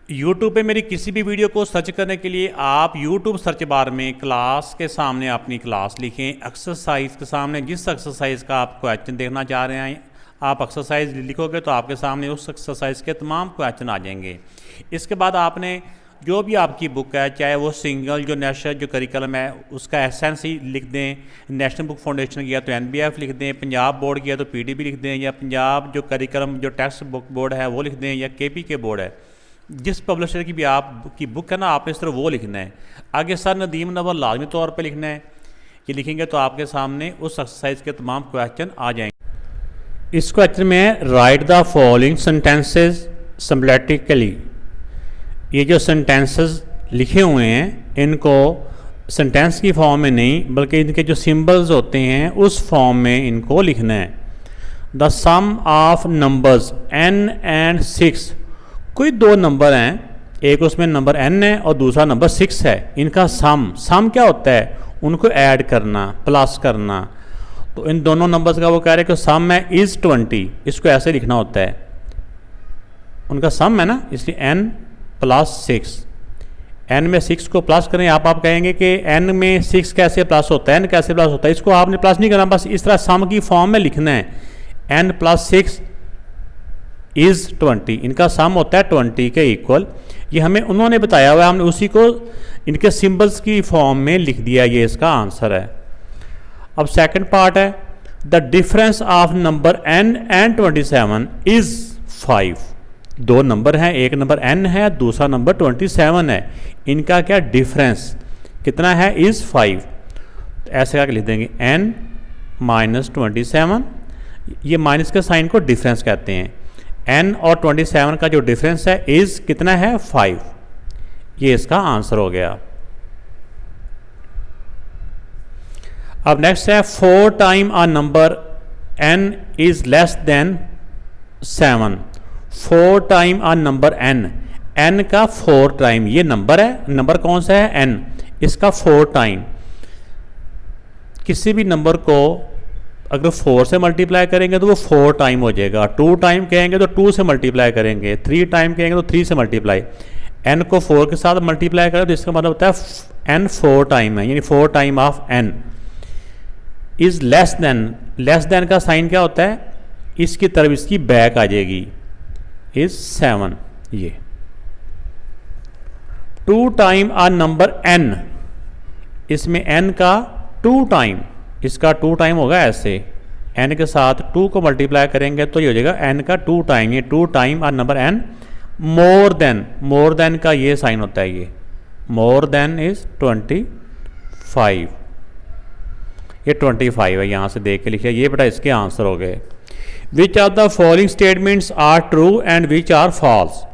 YouTube पे मेरी किसी भी वीडियो को सर्च करने के लिए आप YouTube सर्च बार में क्लास के सामने अपनी क्लास लिखें, एक्सरसाइज के सामने जिस एक्सरसाइज का आप क्वेश्चन देखना चाह रहे हैं आप एक्सरसाइज लिखोगे तो आपके सामने उस एक्सरसाइज के तमाम क्वेश्चन आ जाएंगे। इसके बाद आपने जो भी आपकी बुक है, चाहे वो सिंगल जो नेशनल जो करिकुलम है उसका एसेंस ही लिख दें, नेशनल बुक फाउंडेशन किया तो NBF लिख दें, पंजाब बोर्ड किया तो PDB लिख दें, या पंजाब जो करिकुलम जो टेक्स्ट बुक बोर्ड है वो लिख दें, या KPK बोर्ड है, जिस पब्लिशर की भी आपकी बुक है ना आपने इस तरह वो लिखना है। आगे सर नदीम नवल लाजमी तौर पे लिखना है। ये लिखेंगे तो आपके सामने उस एक्सरसाइज के तमाम क्वेश्चन आ जाएंगे। इस क्वेश्चन में राइट द फॉलोइंग सेंटेंसेस सिम्प्लिस्टिकली। ये जो सेंटेंसेस लिखे हुए हैं इनको सेंटेंस की फॉर्म में नहीं बल्कि इनके जो सिंबल्स होते हैं उस फॉर्म में इनको लिखना है। The sum of numbers n and 6। कोई दो नंबर हैं, एक उसमें नंबर n है और दूसरा नंबर 6 है। इनका सम क्या होता है? उनको ऐड करना, प्लस करना। तो इन दोनों नंबर्स का वो कह रहे हैं कि सम है इज़ 20। इसको ऐसे लिखना होता है, उनका सम है ना, इसलिए n + 6। n में 6 को प्लस करें। आप कहेंगे कि n में 6 कैसे प्लस होता है, n कैसे प्लस होता है? इसको आपने प्लस नहीं करना, बस इस तरह सम की फॉर्म में लिखना है। n + 6 is 20। इनका सम होता है 20 के इक्वल। ये हमें उन्होंने बताया हुआ है, हमने उसी को इनके सिंबल्स की फॉर्म में लिख दिया। ये इसका आंसर है। अब सेकंड पार्ट है, the difference of number n and 27 is 5। दो नंबर हैं, एक नंबर n है, दूसरा नंबर 27 है। इनका क्या डिफरेंस कितना है? इज़ 5। ऐसे करके लिख देंगे n - 27। ये माइनस के साइन को डिफरेंस कहते हैं। n और 27 का जो डिफरेंस है इज़ कितना है? 5। ये इसका आंसर हो गया। अब नेक्स्ट है 4 time a number n is less than 7। 4 time a number n का 4 टाइम, ये नंबर है, नंबर कौन सा है? n। इसका 4 टाइम। किसी भी नंबर को अगर 4 से मल्टीप्लाई करेंगे तो वो 4 टाइम हो जाएगा। 2 टाइम कहेंगे तो 2 से मल्टीप्लाई करेंगे। 3 टाइम कहेंगे तो 3 से मल्टीप्लाई। n को 4 के साथ मल्टीप्लाई करें तो इसका मतलब होता है n 4 टाइम है, यानी 4 time of n is less than. Less than का साइन क्या होता है? इसकी तरफ इसकी बैक आ जाएगी, इज़ 7। ये 2 टाइम आ नंबर n, इसमें n का 2 टाइम, इसका 2 टाइम होगा ऐसे। n के साथ 2 को मल्टीप्लाई करेंगे तो ये हो जाएगा n का 2 टाइम। ये 2 टाइम आ नंबर n। मोर देन का ये साइन होता है, ये मोर देन इज 25। ये 25 है, यहाँ से देख के लिखिए। ये बेटा इसके आंसर हो गए। Which are the following statements are true and which are false.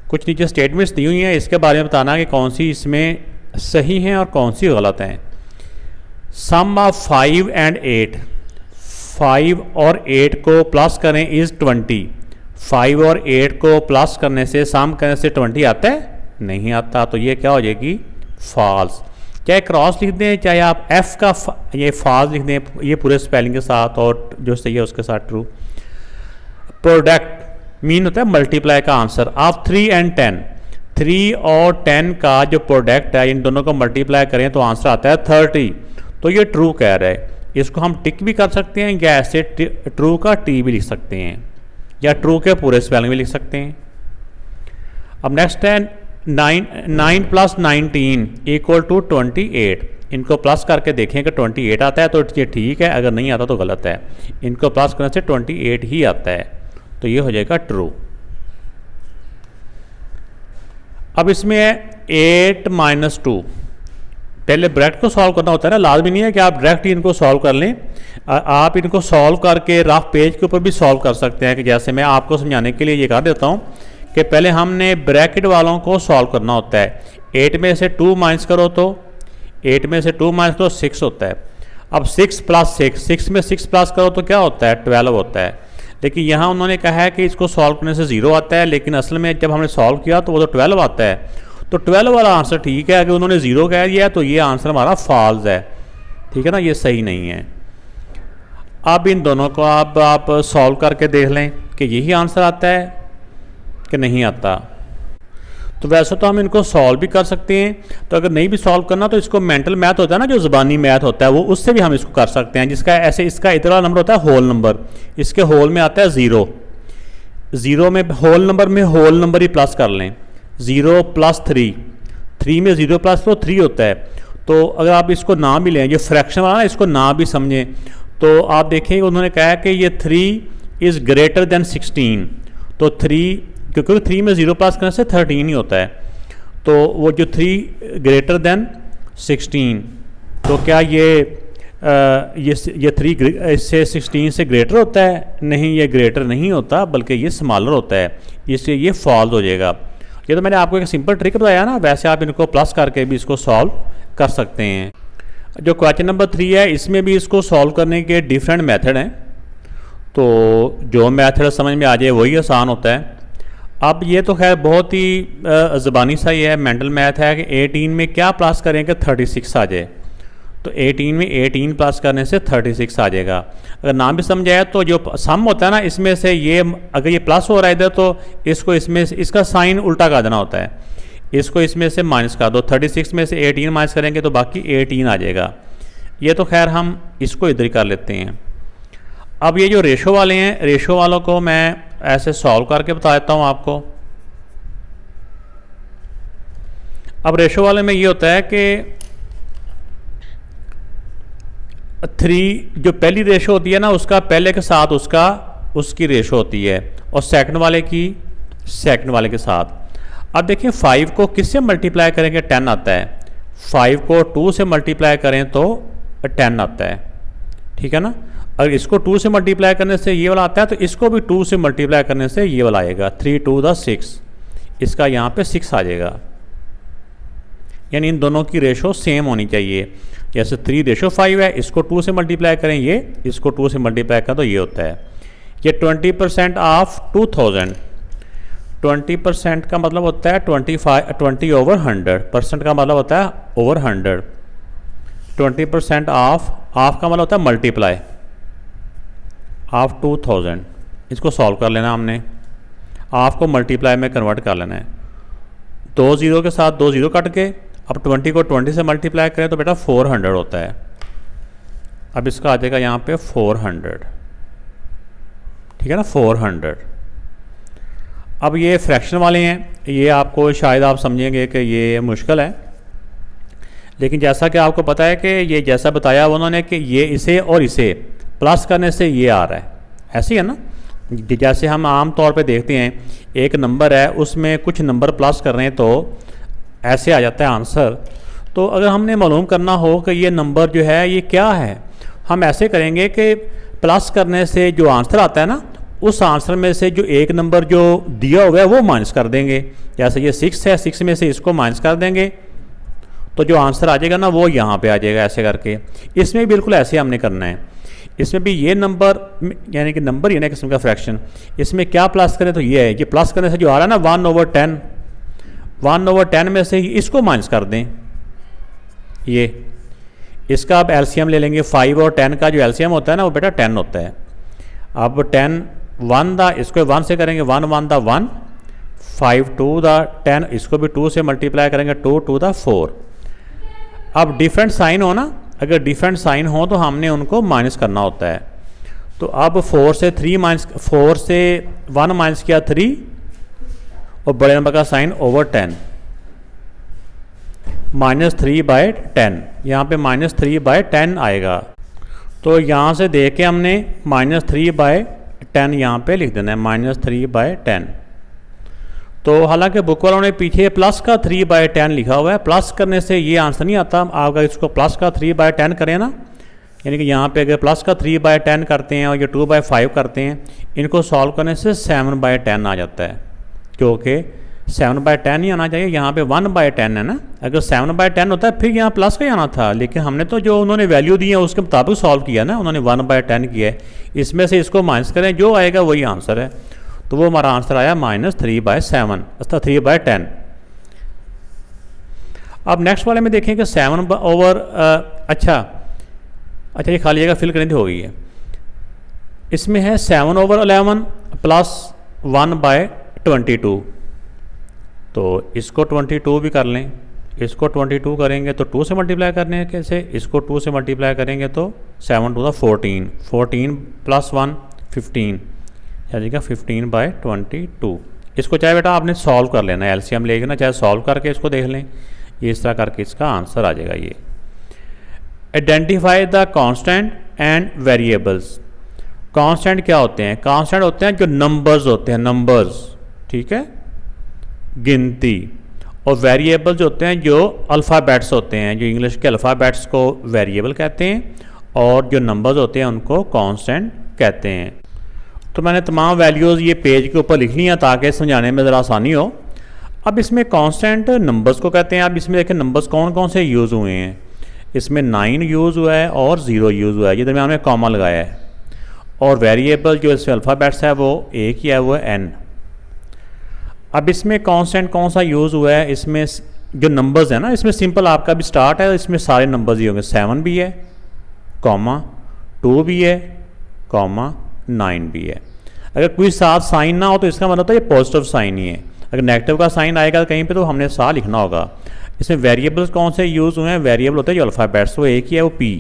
कुछ नीचे स्टेटमेंट्स दी हुई हैं, इसके बारे में बताना कि कौन सी इसमें सही हैं और कौन सी गलत हैं। सम ऑफ 5 एंड 8। 5 और 8 को प्लस करें इज़ 20। 5 और 8 को प्लस करने से, सम करने से 20 आता है? नहीं आता। तो ये क्या हो जाएगी? फॉल्स। चाहे क्रॉस लिख दें, चाहे आप f का ये फॉल्स लिख दें, ये पूरे स्पेलिंग के साथ और जो सही है उसके साथ ट्रू। प्रोडक्ट मीन होता है मल्टीप्लाई का आंसर ऑफ 3 एंड 10। 3 और 10 का जो प्रोडक्ट है, इन दोनों को मल्टीप्लाई करें तो आंसर आता है 30। तो ये ट्रू कह रहा है। इसको हम टिक भी कर सकते हैं या ऐसे ट्रू का टी भी लिख सकते हैं, या ट्रू के पूरे स्पेलिंग भी लिख सकते हैं। अब नेक्स्ट है 9 + 19 = 28। इनको प्लस करके देखें कि 28 आता है तो ये ठीक है, अगर नहीं आता तो गलत है। इनको प्लस करने से 28 ही आता है, तो ये हो जाएगा ट्रू। अब इसमें है 8 - 2। पहले ब्रैकेट को सॉल्व करना होता है ना, लाजमी नहीं है कि आप डायरेक्ट ही इनको सॉल्व कर लें। आप इनको सॉल्व करके रफ पेज के ऊपर भी सॉल्व कर सकते हैं। कि जैसे मैं आपको समझाने के लिए ये कर देता हूँ कि पहले हमने ब्रैकेट वालों को सॉल्व करना होता है। 8 में से 2 माइनस करो तो 8 में से 2 माइनस करो 6 होता है। अब 6 + 6, 6 में 6 प्लस करो तो क्या होता है? 12 होता है। लेकिन यहाँ उन्होंने कहा है कि इसको सॉल्व करने से 0 आता है, लेकिन असल में जब हमने सॉल्व किया तो वो तो 12 आता है। तो 12 वाला आंसर ठीक है। अगर उन्होंने 0 कह दिया तो ये आंसर हमारा फॉल्स है, ठीक है ना, ये सही नहीं है। अब इन दोनों को आप सॉल्व करके देख लें कि यही आंसर आता है कि नहीं आता। तो वैसे तो हम इनको सॉल्व भी कर सकते हैं, तो अगर नहीं भी सॉल्व करना तो इसको मेंटल मैथ होता है ना, जो ज़बानी मैथ होता है, वो उससे भी हम इसको कर सकते हैं। जिसका ऐसे इसका इतना नंबर होता है होल नंबर, इसके होल में आता है 0, 0 में होल नंबर में होल नंबर ही प्लस कर लें, 0 + 3, 3 में 0 प्लस तो 3 होता है। तो अगर आप इसको ना भी लें, ये फ्रैक्शन वाला ना, इसको ना भी समझें, तो आप देखेंगे उन्होंने कहा कि ये 3 इज़ ग्रेटर देन 16, तो 3, क्योंकि 3 में 0 प्लस करने से 13 ही होता है, तो वो जो 3 ग्रेटर देन 16, तो क्या ये 3 इससे 16 से ग्रेटर होता है? नहीं, ये ग्रेटर नहीं होता, बल्कि ये स्मॉलर होता है, इसलिए ये फॉल्स हो जाएगा। ये तो मैंने आपको एक सिंपल ट्रिक बताया ना, वैसे आप इनको प्लस करके भी इसको सॉल्व कर सकते हैं। जो क्वेश्चन नंबर 3 है, इसमें भी इसको सॉल्व करने के डिफरेंट मेथड हैं, तो जो मेथड समझ में आ जाए वही आसान होता है। अब ये तो खैर बहुत ही ज़बानी सा ही है, मेंटल मैथ है कि 18 में क्या प्लस करें कि 36 आ जाए, तो 18 में 18 प्लस करने से 36 आ जाएगा। अगर ना भी समझाए तो जो सम होता है ना, इसमें से ये अगर ये प्लस हो रहा है इधर, तो इसको इसमें इसका साइन उल्टा कर देना होता है, इसको इसमें से माइनस कर दो, 36 में से 18 माइनस करेंगे तो बाकी 18 आ जाएगा। ये तो खैर हम इसको इधर ही कर लेते हैं। अब ये जो रेशो वाले हैं, रेशो वालों को मैं ऐसे सॉल्व करके बता देता हूँ आपको। अब रेशो वाले में ये होता है कि 3 जो पहली रेशो होती है ना, उसका पहले के साथ उसकी रेशो होती है, और सेकंड वाले की सेकंड वाले के साथ। अब देखिए 5 को किससे मल्टीप्लाई करेंगे? 10 आता है। 5 को 2 से मल्टीप्लाई करें तो 10 आता है, ठीक है ना। अगर इसको 2 से मल्टीप्लाई करने से ये वाला आता है, तो इसको भी 2 से मल्टीप्लाई करने से ये वाला आएगा, 3 2 द 6, इसका यहाँ पे 6 आ जाएगा। यानी इन दोनों की रेशो सेम होनी चाहिए। जैसे 3:5 है, इसको 2 से मल्टीप्लाई करें, ये इसको 2 से मल्टीप्लाई करें तो ये होता है। ये 20% ऑफ 2000, 20% का मतलब होता है 20/100, परसेंट का मतलब होता है ओवर 100। 20% ऑफ का मतलब होता है मल्टीप्लाई ऑफ 2000, इसको सॉल्व कर लेना हमने, ऑफ को मल्टीप्लाई में कन्वर्ट कर लेना है। 2 0 के साथ 2 0 कट के, अब 20 को 20 से मल्टीप्लाई करें तो बेटा 400 होता है। अब इसका आ जाएगा यहाँ पे 400, ठीक है ना, 400। अब ये फ्रैक्शन वाले हैं, ये आपको शायद आप समझेंगे कि ये मुश्किल है, लेकिन जैसा कि आपको पता है कि ये जैसा बताया उन्होंने कि ये इसे और इसे प्लस करने से ये आ रहा है, ऐसे ही है ना। जैसे हम आम तौर पे देखते हैं, एक नंबर है उसमें कुछ नंबर प्लस कर रहे हैं तो ऐसे आ जाता है आंसर। तो अगर हमने मालूम करना हो कि ये नंबर जो है ये क्या है, हम ऐसे करेंगे कि प्लस करने से जो आंसर आता है ना, उस आंसर में से जो एक नंबर जो दिया हुआ है वो माइनस कर देंगे। जैसे ये 6 है, 6 में से इसको माइनस कर देंगे तो जो आंसर आ जाएगा ना वो यहाँ पे आ जाएगा, ऐसे करके। इसमें बिल्कुल ऐसे हमने करना है। इसमें भी ये नंबर यानी कि नंबर ही ना किस्म का फ्रैक्शन, इसमें क्या प्लस करें तो ये है, ये प्लस करने से जो आ रहा है ना 1/10, 1/10 में से ही इसको माइनस कर दें। ये इसका आप एलसीएम ले लेंगे, 5 और 10 का जो एलसीएम होता है ना वो बेटा 10 होता है। अब 10 1 द, इसको 1 से करेंगे 1 1 द 1, 5 2 द 10, इसको भी 2 से मल्टीप्लाई करेंगे 2 2 द 4। अब डिफरेंट साइन हो ना, अगर डिफरेंट साइन हो तो हमने उनको माइनस करना होता है। तो अब 4 से 1 माइनस किया 3 और बड़े नंबर का साइन ओवर 10, -3/10, यहाँ पे -3/10 आएगा। तो यहाँ से देख के हमने -3/10 यहाँ पे लिख देना है, -3/10। तो हालांकि बुक वालों ने पीछे प्लस का 3/10 लिखा हुआ है, प्लस करने से ये आंसर नहीं आता। आप अगर इसको प्लस का 3/10 करें ना, यानी कि यहाँ पे अगर प्लस का 3/10 करते हैं और ये 2/5 करते हैं, इनको सॉल्व करने से 7/10 आ जाता है, क्योंकि 7/10 ही आना चाहिए, यहाँ पे 1/10 है ना। अगर 7/10 होता है फिर यहाँ प्लस का ही आना था, लेकिन हमने तो जो उन्होंने वैल्यू दी है उसके मुताबिक सॉल्व किया ना, उन्होंने 1/10 किया है। इसमें से इसको माइनस करें, जो आएगा वही आंसर है। तो वो हमारा आंसर आया -3/7, अर्थात 3/10। अब नेक्स्ट वाले में देखें कि 7 ओवर अच्छा ये खाली जगह फिल करनी थी, हो गई है। इसमें है 7/11 + 1/22। तो इसको 22 भी कर लें, इसको 22 करेंगे तो 2 से मल्टीप्लाई करने हैं कैसे, इसको 2 से मल्टीप्लाई करेंगे तो 7 टू द 14, 14 + 1 15, यानी कि 15/22। इसको चाहे बेटा आपने सॉल्व कर लेना है, एलसीएम लेके ना, चाहे सॉल्व करके इसको देख लें, ये इस तरह करके इसका आंसर आ जाएगा। ये identify the constant and variables. Constant क्या होते हैं? कांस्टेंट होते हैं जो नंबर्स होते हैं, नंबर्स, ठीक है, गिनती। और वेरिएबल्स होते हैं जो अल्फ़ाबेट्स होते हैं, जो इंग्लिश के अल्फ़ाबेट्स को वेरिएबल कहते हैं, और जो नंबर्स होते हैं उनको कांस्टेंट कहते हैं। तो मैंने तमाम वैल्यूज़ ये पेज के ऊपर लिख ली हैं ताकि समझाने में ज़रा आसानी हो। अब इसमें कांस्टेंट नंबर्स को कहते हैं। अब इसमें देखें नंबर्स कौन कौन से यूज़ हुए हैं। इसमें 9 यूज़ हुआ है और 0 यूज़ हुआ है, ये दरमियान में कॉमा लगाया है। और वेरिएबल जो इसमें अल्फ़ाबेट्स है वो एक ही है, वो है n। अब इसमें कांस्टेंट कौन सा यूज़ हुआ है? इसमें जो नंबर्स हैं ना, इसमें सिंपल आपका भी स्टार्ट है, इसमें सारे नंबर्स ही होंगे। 7 भी है, कॉमा 2 भी है, कॉमा 9 भी है। अगर कोई साथ साइन ना हो तो इसका मतलब है ये पॉजिटिव साइन ही है। अगर नेगेटिव का साइन आएगा कहीं पे तो हमने सा लिखना होगा। इसमें वेरिएबल्स कौन से यूज़ हुए हैं? वेरिएबल होते हैं जो अल्फ़ाबेट्स, वो एक ही है, वो p।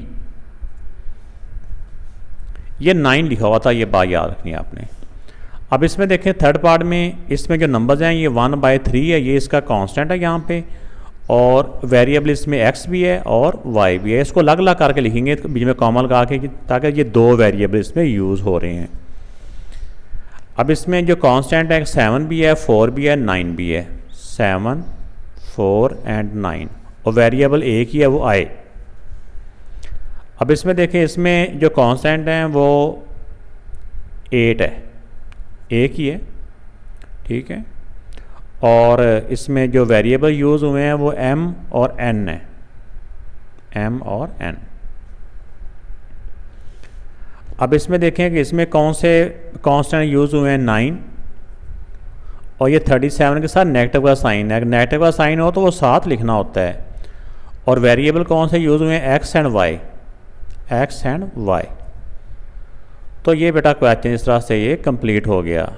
ये 9 लिखा हुआ था, ये बात याद रखनी है आपने। अब इसमें देखें थर्ड पार्ट में, इसमें जो नंबर्स हैं ये 1/3 है, ये इसका कांस्टेंट है यहाँ पे। और वेरिएबल इसमें x भी है और y भी है। इसको अलग अलग करके लिखेंगे बीच में कॉमा लगा के, ताकि ये 2 वेरिएबल इसमें यूज़ हो रहे हैं। अब इसमें जो कांस्टेंट है 7 भी है, 4 भी है, 9 भी है। 7, 4 एंड 9, और वेरिएबल एक ही है, वो i। अब इसमें देखें इसमें जो कांस्टेंट हैं वो 8 है, एक ही है, ठीक है। और इसमें जो वेरिएबल यूज़ हुए हैं वो m और n है, m और n। अब इसमें देखें कि इसमें कौन से कांस्टेंट यूज़ हुए हैं? 9, और ये 37 के साथ नेगेटिव का साइन है। अगर नेगेटिव का साइन हो तो वो साथ लिखना होता है। और वेरिएबल कौन से यूज़ हुए हैं? x and y, x and y। तो ये बेटा क्वेश्चन इस तरह से ये कंप्लीट हो गया।